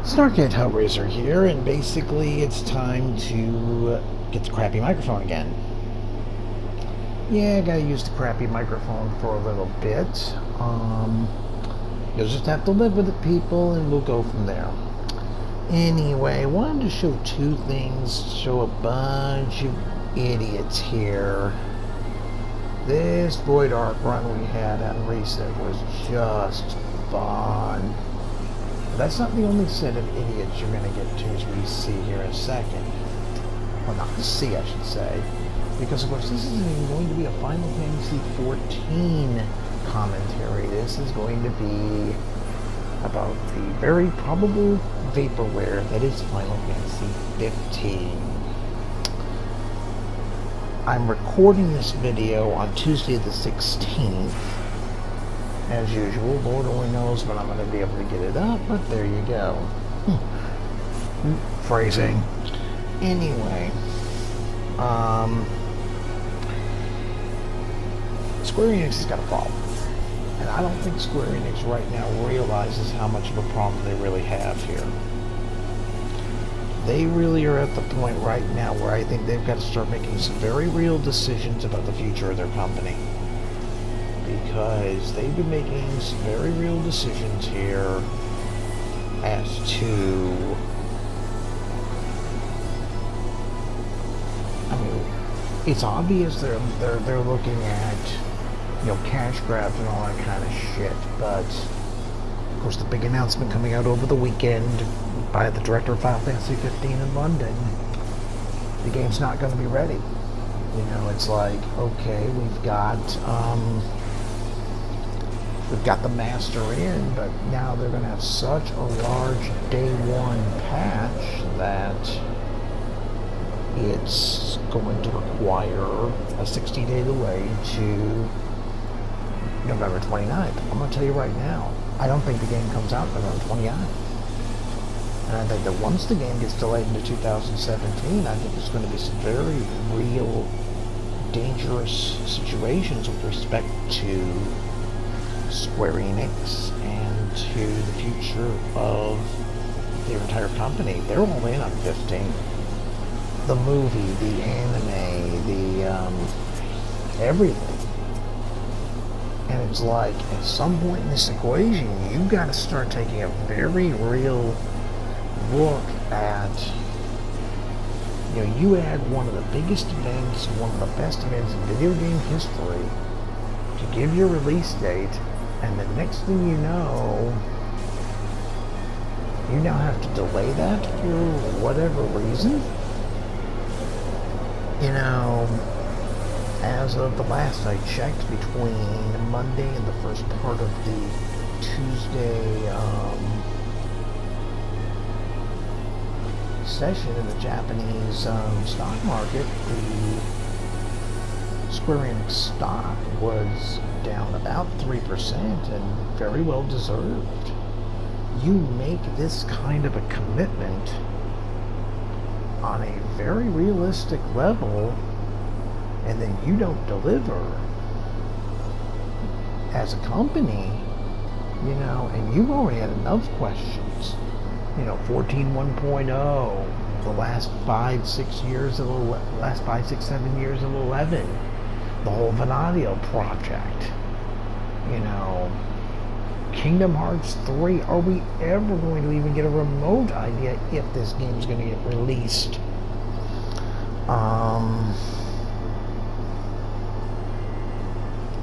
Snarkhead Hellraiser here, and basically it's time to get the crappy microphone again. Yeah, I gotta use the crappy microphone for a little bit. You'll just have to live with it, people, and we'll go from there. Anyway, I wanted to show two things, show a bunch of idiots here. This Void Ark run we had on Reset was just fun. That's not the only set of idiots you're going to get to, as we see here in a second. Well, not see, I should say. Because, of course, this isn't even going to be a Final Fantasy XIV commentary. This is going to be about the very probable vaporware that is Final Fantasy XV. I'm recording this video on Tuesday the 16th. As usual, Lord only knows when I'm going to be able to get it up, but there you go. Phrasing. Anyway, Square-Enix has got a problem. And I don't think Square-Enix right now realizes how much of a problem they really have here. They really are at the point right now where I think they've got to start making some very real decisions about the future of their company. Because they've been making some very real decisions here as to, I mean, it's obvious they're looking at, you know, cash grabs and all that kind of shit, but of course the big announcement coming out over the weekend by the director of Final Fantasy XV in London, the game's not going to be ready. You know, it's like, okay, we've got the master in, but now they're going to have such a large day one patch that it's going to require a 60-day delay to November 29th. I'm going to tell you right now, I don't think the game comes out November 29th. And I think that once the game gets delayed into 2017, I think there's going to be some very real, dangerous situations with respect to Square-Enix and to the future of their entire company. They're all in on 15. The movie, the anime, the everything. And it's like, at some point in this equation, you've got to start taking a very real look at, you know, you add one of the biggest events, one of the best events in video game history to give your release date, and the next thing you know, you now have to delay that for whatever reason. You know, as of the last I checked, between Monday and the first part of the Tuesday session in the Japanese stock market, the Square Enix stock was down about 3%, and very well deserved. You make this kind of a commitment on a very realistic level, and then you don't deliver as a company, you know, and you've already had enough questions. You know, 14.1.0, the last 5, 6 years of last 5, 6, 7 years of 11, the whole Vanadium project, you know, Kingdom Hearts 3. Are we ever going to even get a remote idea if this game is going to get released?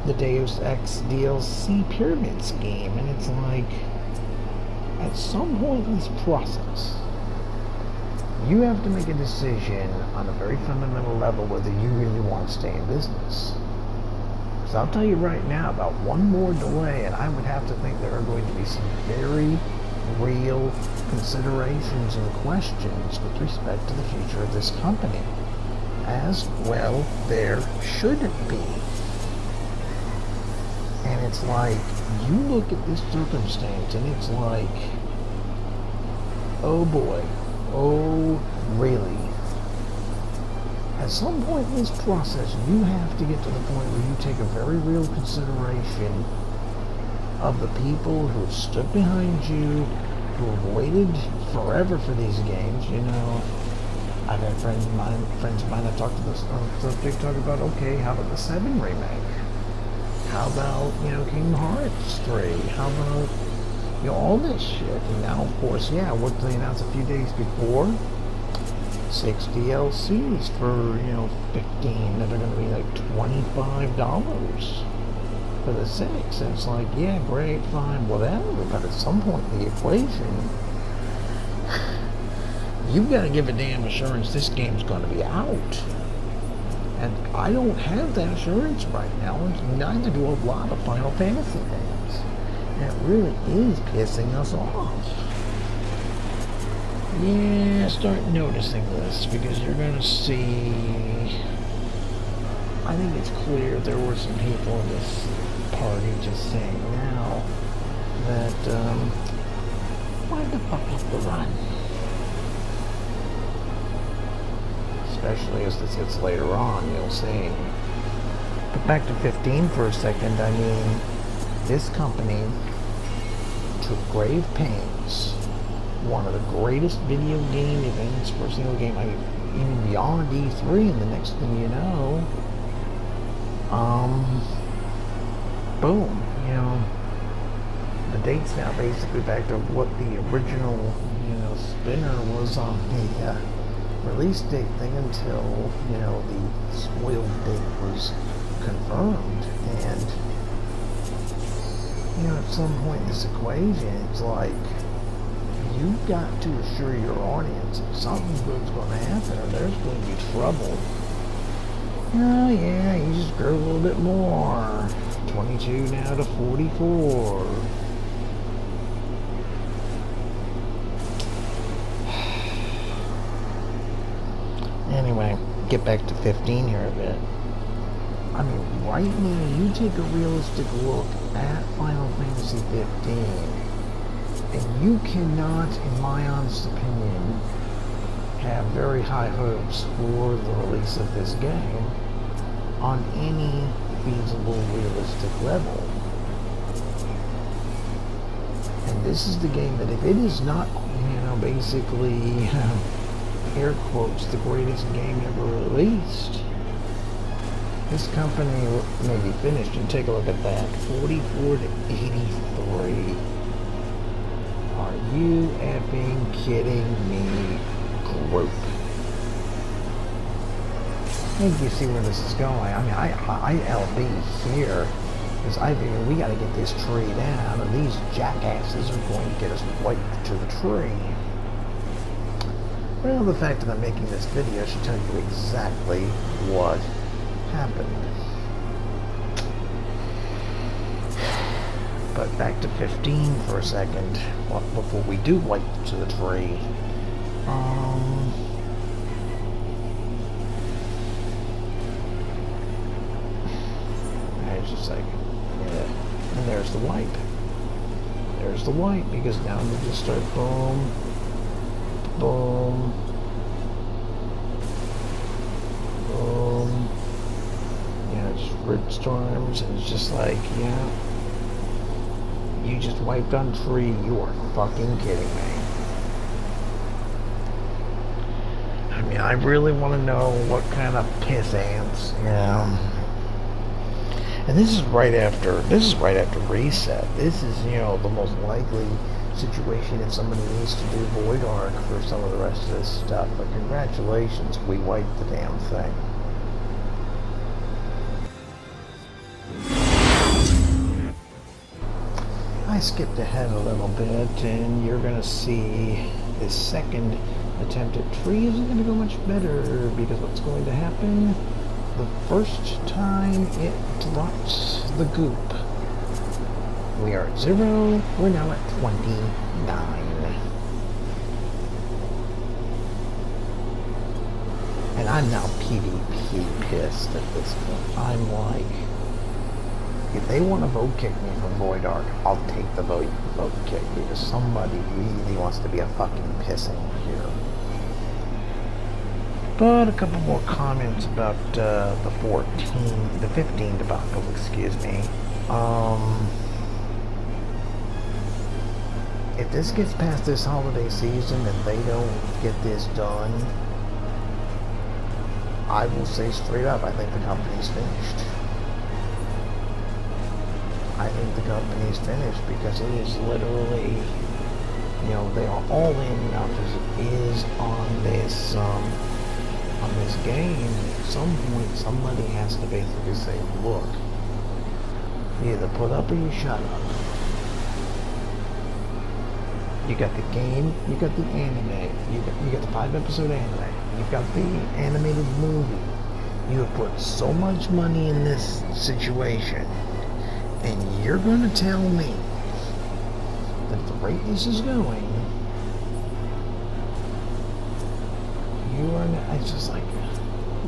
The Deus Ex DLC Pyramid Scheme, and it's like, at some point in this process, you have to make a decision on a very fundamental level whether you really want to stay in business. So I'll tell you right now, about one more delay, and I would have to think there are going to be some very real considerations and questions with respect to the future of this company. As well, there should be. And it's like, you look at this circumstance, and it's like, oh boy, oh really? At some point in this process, you have to get to the point where you take a very real consideration of the people who have stood behind you who have waited forever for these games. You know, I've had friends of mine that talk to this subject talk about, okay, how about the 7 remake? How about, you know, Kingdom Hearts 3? How about, you know, all this shit? And now, of course, yeah, what they announced a few days before, 6 DLCs for, you know, 15 that are going to be like $25 for the 6. And it's like, yeah, great, fine, whatever. But at some point in the equation, you've got to give a damn assurance this game's going to be out. And I don't have that assurance right now, and neither do a lot of Final Fantasy games. And it really is pissing us off. Yeah, start noticing this, because you're going to see... I think it's clear there were some people in this party just saying now that, why the fuck up the run? Especially as this gets later on, you'll see. But back to 15 for a second, I mean, this company took grave pains. One of the greatest video game events for a single game, I mean, even beyond E3, and the next thing you know, boom, you know, the date's now basically back to what the original, you know, spinner was on the, release date thing until, you know, the spoiled date was confirmed. And, you know, at some point in this equation, it's like, you've got to assure your audience that something good's going to happen or there's going to be trouble. Oh yeah, you just grew a little bit more. 22 now to 44. Anyway, get back to 15 here a bit. I mean, right now, you take a realistic look at Final Fantasy 15, and you cannot, in my honest opinion, have very high hopes for the release of this game on any feasible, realistic level. And this is the game that if it is not, you know, basically... air quotes, the greatest game ever released. This company may be finished, and take a look at that. 44 to 83. Are you effing kidding me, group? I think you see where this is going. I mean, I LB here, because I figure we got to get this tree down, and these jackasses are going to get us wiped to the tree. Well, the fact that I'm making this video should tell you exactly what happened. But back to 15 for a second, before we do wipe to the tree. It's just like, yeah, and there's the wipe. There's the wipe, because now we just start boom. Boom. Boom. Yeah, it's rip storms, and it's just like, yeah. You just wiped on tree. You are fucking kidding me. I mean, I really want to know what kind of piss ants, you know. And this is right after reset. This is, you know, the most likely situation if somebody needs to do Void Ark for some of the rest of this stuff. But congratulations, we wiped the damn thing. I skipped ahead a little bit, and you're gonna see this second attempt at tree isn't gonna go much better, because what's going to happen the first time it drops the goop, we are at 0, we're now at 29. And I'm now PvP pissed at this point. I'm like, if they want to vote kick me from Void Ark, I'll take the vote kick, because somebody really wants to be a fucking pissing here. But a couple more comments about the 15 debacle, excuse me. if this gets past this holiday season and they don't get this done, I will say straight up, I think the company's finished. I think the company's finished because it is literally, you know, they are all in enough as it is on this game. At some point, somebody has to basically say, look, you either put up or you shut up. You got the game, you got the anime, you got the 5-episode anime, you've got the animated movie. You have put so much money in this situation, and you're going to tell me that at the rate this is going, you are not, it's just like,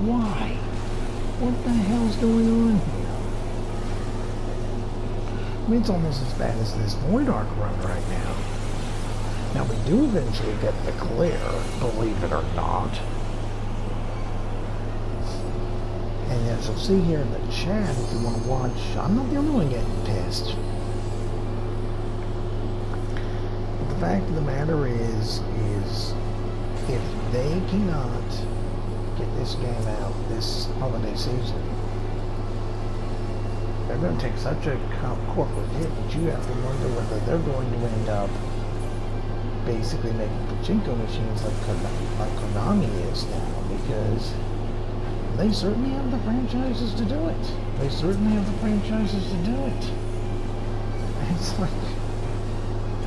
why? What the hell's going on here? I mean, it's almost as bad as this Void Ark run right now. Now, we do eventually get the clear, believe it or not. And as you'll see here in the chat, if you want to watch, I'm not the only one getting pissed. But the fact of the matter is if they cannot get this game out this holiday season, they're going to take such a corporate hit that you have to wonder whether they're going to end up basically making pachinko machines like Konami is now, because they certainly have the franchises to do it. They certainly have the franchises to do it. And it's like,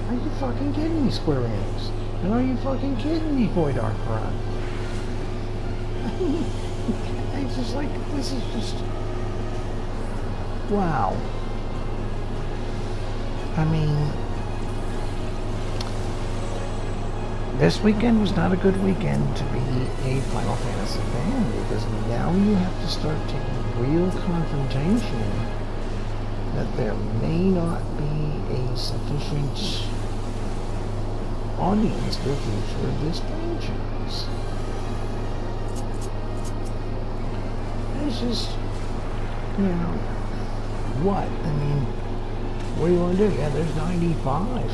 are you fucking kidding me, Square-Enix? And are you fucking kidding me, Void Ark Run? I mean, it's just like, this is just, wow. I mean, this weekend was not a good weekend to be a Final Fantasy fan, because now you have to start taking real confrontation that there may not be a sufficient audience for the future of this franchise. It's just, you know, what? I mean, what do you want to do? Yeah, there's 95.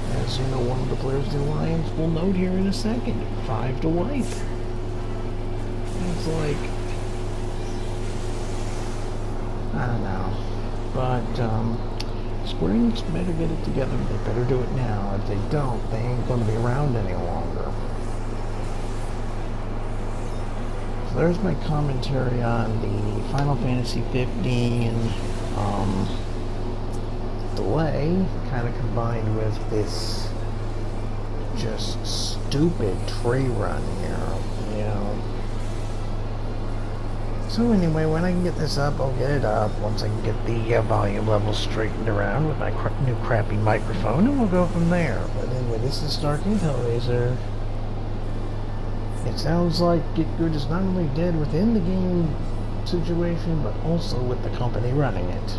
As you know, one of the players in the Alliance will note here in a second, 5 to wipe. It's like, I don't know, but Square-Enix better get it together. They better do it now. If they don't, they ain't going to be around any longer. So there's my commentary on the Final Fantasy 15 delay, kind of combined with this just stupid tree run here, you know. So anyway, when I can get this up, I'll get it up. Once I can get the volume level straightened around with my new crappy microphone, and we'll go from there. But anyway, this is Starkey Hellraiser. It sounds like Get Good is not only dead within the game situation, but also with the company running it.